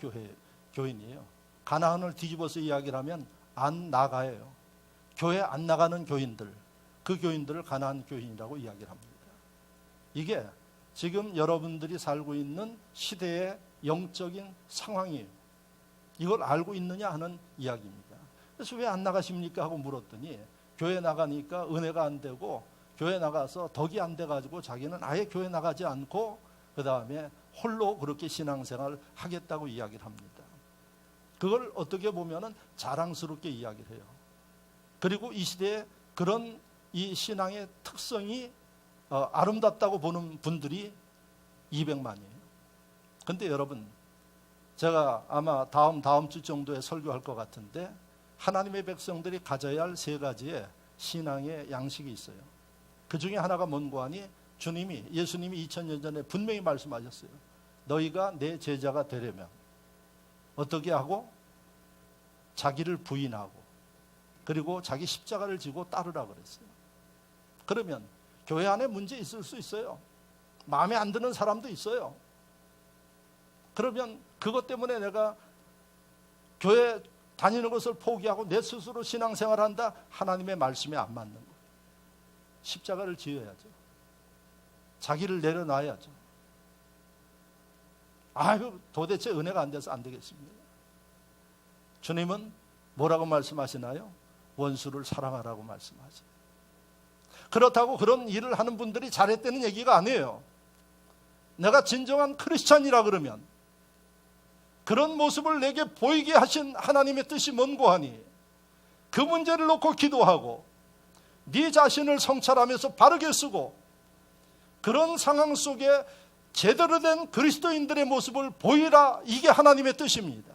교인이에요. 가나안을 뒤집어서 이야기를 하면 안 나가예요. 교회 안 나가는 교인들, 그 교인들을 가나안 교인이라고 이야기를 합니다. 이게 지금 여러분들이 살고 있는 시대의 영적인 상황이에요. 이걸 알고 있느냐 하는 이야기입니다. 그래서 왜 안 나가십니까 하고 물었더니 교회 나가니까 은혜가 안 되고 교회 나가서 덕이 안 돼가지고 자기는 아예 교회 나가지 않고 그 다음에 홀로 그렇게 신앙생활을 하겠다고 이야기를 합니다. 그걸 어떻게 보면은 자랑스럽게 이야기를 해요. 그리고 이 시대에 그런 이 신앙의 특성이 아름답다고 보는 분들이 200만이에요. 근데 여러분 제가 아마 다음 주 정도에 설교할 것 같은데 하나님의 백성들이 가져야 할 3가지의 신앙의 양식이 있어요. 그 중에 하나가 뭔고 하니 예수님이 2000년 전에 분명히 말씀하셨어요. 너희가 내 제자가 되려면 어떻게 하고 자기를 부인하고 그리고 자기 십자가를 지고 따르라 그랬어요. 그러면 교회 안에 문제 있을 수 있어요. 마음에 안 드는 사람도 있어요. 그러면 그것 때문에 내가 교회 다니는 것을 포기하고 내 스스로 신앙생활한다? 하나님의 말씀에 안 맞는 거예요. 십자가를 지어야죠. 자기를 내려놔야죠. 아유 도대체 은혜가 안 돼서 안 되겠습니다. 주님은 뭐라고 말씀하시나요? 원수를 사랑하라고 말씀하죠. 그렇다고 그런 일을 하는 분들이 잘했다는 얘기가 아니에요. 내가 진정한 크리스찬이라 그러면 그런 모습을 내게 보이게 하신 하나님의 뜻이 뭔고 하니 그 문제를 놓고 기도하고 네 자신을 성찰하면서 바르게 쓰고 그런 상황 속에 제대로 된 그리스도인들의 모습을 보이라. 이게 하나님의 뜻입니다.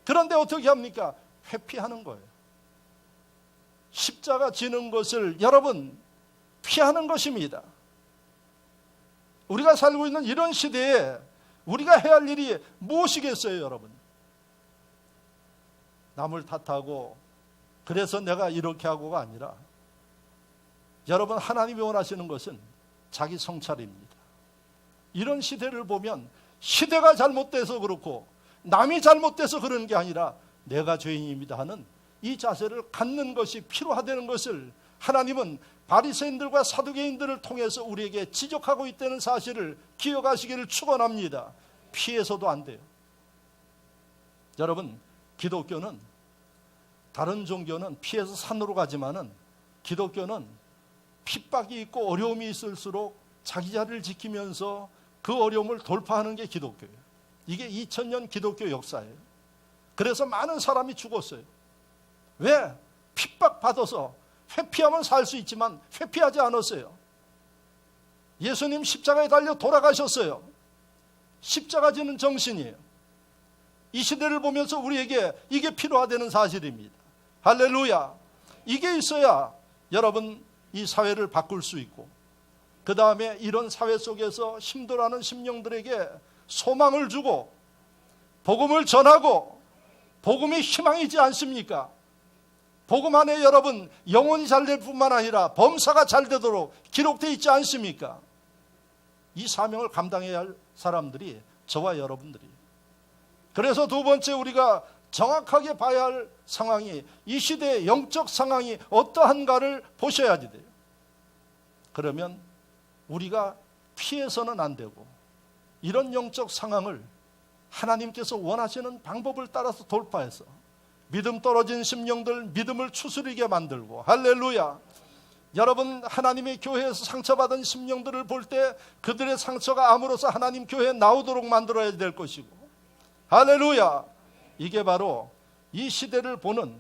그런데 어떻게 합니까? 회피하는 거예요. 십자가 지는 것을 여러분 피하는 것입니다. 우리가 살고 있는 이런 시대에 우리가 해야 할 일이 무엇이겠어요, 여러분? 남을 탓하고 그래서 내가 이렇게 하고가 아니라 여러분 하나님이 원하시는 것은 자기 성찰입니다. 이런 시대를 보면 시대가 잘못돼서 그렇고 남이 잘못돼서 그런 게 아니라 내가 죄인입니다 하는 이 자세를 갖는 것이 필요하다는 것을 하나님은 바리새인들과 사두개인들을 통해서 우리에게 지적하고 있다는 사실을 기억하시기를 축원합니다. 피해서도 안 돼요. 여러분 기독교는 다른 종교는 피해서 산으로 가지만은 기독교는 핍박이 있고 어려움이 있을수록 자기 자리를 지키면서 그 어려움을 돌파하는 게 기독교예요. 이게 2000년 기독교 역사예요. 그래서 많은 사람이 죽었어요. 왜? 핍박받아서. 회피하면 살 수 있지만 회피하지 않았어요. 예수님 십자가에 달려 돌아가셨어요. 십자가 지는 정신이에요. 이 시대를 보면서 우리에게 이게 필요하다는 사실입니다. 할렐루야. 이게 있어야 여러분 이 사회를 바꿀 수 있고, 그 다음에 이런 사회 속에서 힘들어하는 심령들에게 소망을 주고 복음을 전하고, 복음이 희망이지 않습니까? 복음 안에 여러분 영혼이 잘 될 뿐만 아니라 범사가 잘 되도록 기록되어 있지 않습니까? 이 사명을 감당해야 할 사람들이 저와 여러분들이에요. 그래서 두 번째 우리가 정확하게 봐야 할 상황이, 이 시대의 영적 상황이 어떠한가를 보셔야 돼요. 그러면 우리가 피해서는 안 되고, 이런 영적 상황을 하나님께서 원하시는 방법을 따라서 돌파해서 믿음 떨어진 심령들 믿음을 추스리게 만들고, 할렐루야. 여러분, 하나님의 교회에서 상처받은 심령들을 볼 때 그들의 상처가 암으로써 하나님 교회에 나오도록 만들어야 될 것이고, 할렐루야. 이게 바로 이 시대를 보는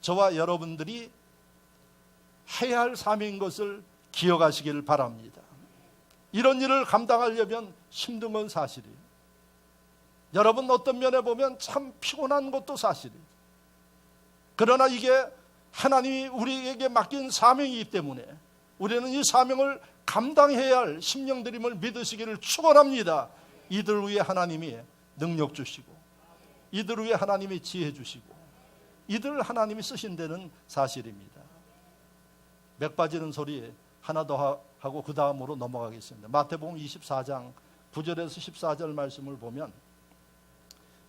저와 여러분들이 해야 할 사명인 것을 기억하시길 바랍니다. 이런 일을 감당하려면 힘든 건 사실이에요. 여러분, 어떤 면에 보면 참 피곤한 것도 사실이에요. 그러나 이게 하나님이 우리에게 맡긴 사명이기 때문에 우리는 이 사명을 감당해야 할 심령들임을 믿으시기를 축원합니다. 이들 위해 하나님이 능력 주시고, 이들 위해 하나님이 지혜 주시고, 이들 하나님이 쓰신 데는 사실입니다. 맥 빠지는 소리 하나 더 하고 그 다음으로 넘어가겠습니다. 마태복음 24장 9절에서 14절 말씀을 보면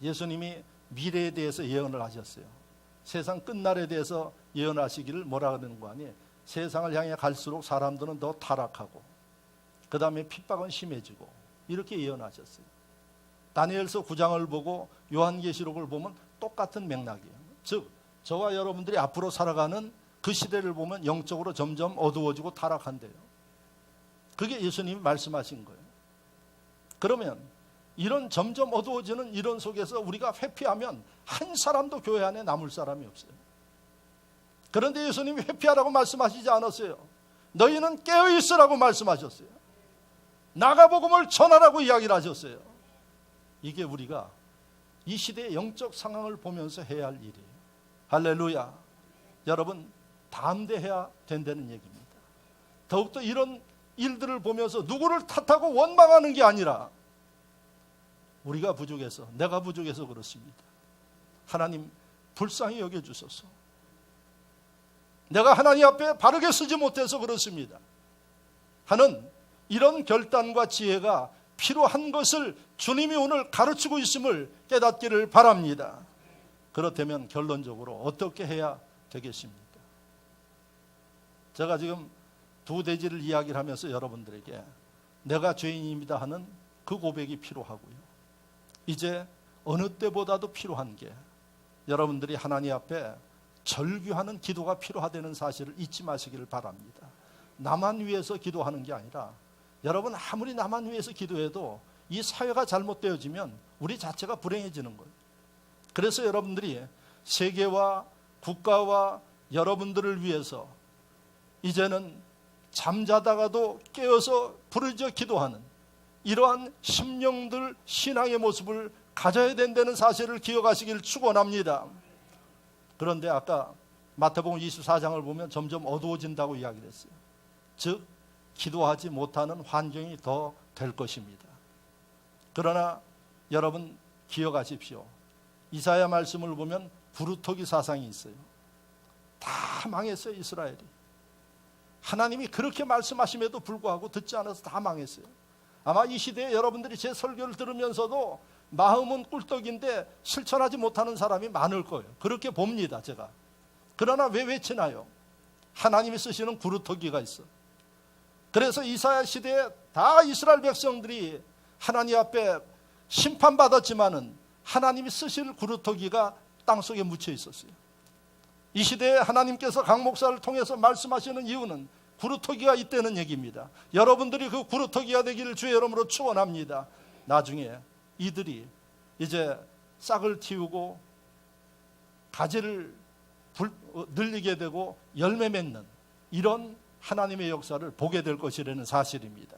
예수님이 미래에 대해서 예언을 하셨어요. 세상 끝날에 대해서 예언하시기를 뭐라 그러는 거 아니에요? 세상을 향해 갈수록 사람들은 더 타락하고, 그 다음에 핍박은 심해지고, 이렇게 예언하셨어요. 다니엘서 9장을 보고 요한계시록을 보면 똑같은 맥락이에요. 즉 저와 여러분들이 앞으로 살아가는 그 시대를 보면 영적으로 점점 어두워지고 타락한대요. 그게 예수님이 말씀하신 거예요. 그러면 이런 점점 어두워지는 이런 속에서 우리가 회피하면 한 사람도 교회 안에 남을 사람이 없어요. 그런데 예수님이 회피하라고 말씀하시지 않았어요. 너희는 깨어있으라고 말씀하셨어요. 나가 복음을 전하라고 이야기를 하셨어요. 이게 우리가 이 시대의 영적 상황을 보면서 해야 할 일이에요. 할렐루야. 여러분, 담대해야 된다는 얘기입니다. 더욱더 이런 일들을 보면서 누구를 탓하고 원망하는 게 아니라 우리가 부족해서, 내가 부족해서 그렇습니다. 하나님 불쌍히 여겨주소서. 내가 하나님 앞에 바르게 쓰지 못해서 그렇습니다 하는 이런 결단과 지혜가 필요한 것을 주님이 오늘 가르치고 있음을 깨닫기를 바랍니다. 그렇다면 결론적으로 어떻게 해야 되겠습니까? 제가 지금 두 대지를 이야기를 하면서 여러분들에게 내가 죄인입니다 하는 그 고백이 필요하고요, 이제 어느 때보다도 필요한 게 여러분들이 하나님 앞에 절규하는 기도가 필요하다는 사실을 잊지 마시기를 바랍니다. 나만 위해서 기도하는 게 아니라 여러분, 아무리 나만 위해서 기도해도 이 사회가 잘못되어지면 우리 자체가 불행해지는 거예요. 그래서 여러분들이 세계와 국가와 여러분들을 위해서 이제는 잠자다가도 깨어서 부르짖어 기도하는 이러한 심령들 신앙의 모습을 가져야 된다는 사실을 기억하시길 축원합니다. 그런데 아까 마태복음 24장을 보면 점점 어두워진다고 이야기를 했어요. 즉 기도하지 못하는 환경이 더 될 것입니다. 그러나 여러분 기억하십시오. 이사야 말씀을 보면 부르터기 사상이 있어요. 다 망했어요. 이스라엘이. 하나님이 그렇게 말씀하심에도 불구하고 듣지 않아서 다 망했어요. 아마 이 시대에 여러분들이 제 설교를 들으면서도 마음은 꿀떡인데 실천하지 못하는 사람이 많을 거예요. 그렇게 봅니다, 제가. 그러나 왜 외치나요? 하나님이 쓰시는 구루터기가 있어. 그래서 이사야 시대에 다 이스라엘 백성들이 하나님 앞에 심판받았지만은 하나님이 쓰실 구루터기가 땅속에 묻혀 있었어요. 이 시대에 하나님께서 강 목사를 통해서 말씀하시는 이유는 구루터기가 있다는 얘기입니다. 여러분들이 그 구루터기가 되기를 주의 이름으로 축원합니다. 나중에 이들이 이제 싹을 틔우고 가지를 늘리게 되고 열매 맺는 이런 하나님의 역사를 보게 될 것이라는 사실입니다.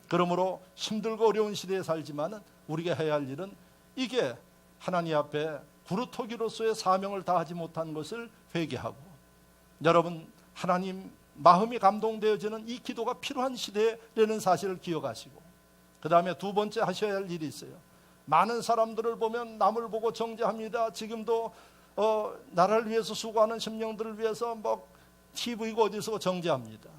그러므로 힘들고 어려운 시대에 살지만 우리가 해야 할 일은 이게 하나님 앞에 구루토기로서의 사명을 다하지 못한 것을 회개하고, 여러분 하나님 마음이 감동되어지는 이 기도가 필요한 시대라는 사실을 기억하시고, 그 다음에 두 번째 하셔야 할 일이 있어요. 많은 사람들을 보면 남을 보고 정죄합니다. 지금도 나라를 위해서 수고하는 심령들을 위해서 TV고 어디서 정죄합니다.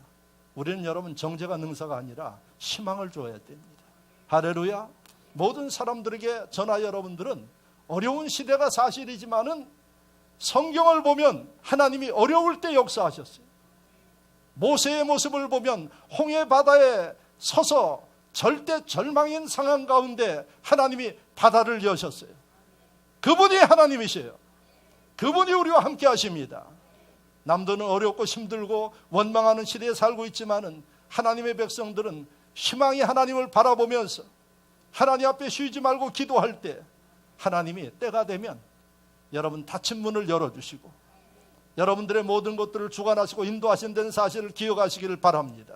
우리는 여러분 정죄가 능사가 아니라 희망을 줘야 됩니다. 할렐루야. 모든 사람들에게 저나 여러분들은 어려운 시대가 사실이지만은 성경을 보면 하나님이 어려울 때 역사하셨어요. 모세의 모습을 보면 홍해 바다에 서서 절대 절망인 상황 가운데 하나님이 바다를 여셨어요. 그분이 하나님이세요. 그분이 우리와 함께 하십니다. 남들은 어렵고 힘들고 원망하는 시대에 살고 있지만은 하나님의 백성들은 희망이 하나님을 바라보면서 하나님 앞에 쉬지 말고 기도할 때 하나님이 때가 되면 여러분 닫힌 문을 열어주시고 여러분들의 모든 것들을 주관하시고 인도하신다는 사실을 기억하시기를 바랍니다.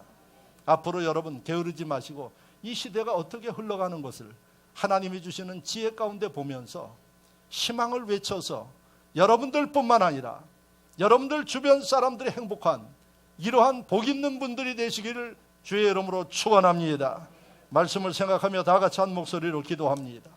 앞으로 여러분 게으르지 마시고 이 시대가 어떻게 흘러가는 것을 하나님이 주시는 지혜 가운데 보면서 희망을 외쳐서 여러분들뿐만 아니라 여러분들 주변 사람들이 행복한 이러한 복 있는 분들이 되시기를 주의 이름으로 축원합니다. 말씀을 생각하며 다 같이 한 목소리로 기도합니다.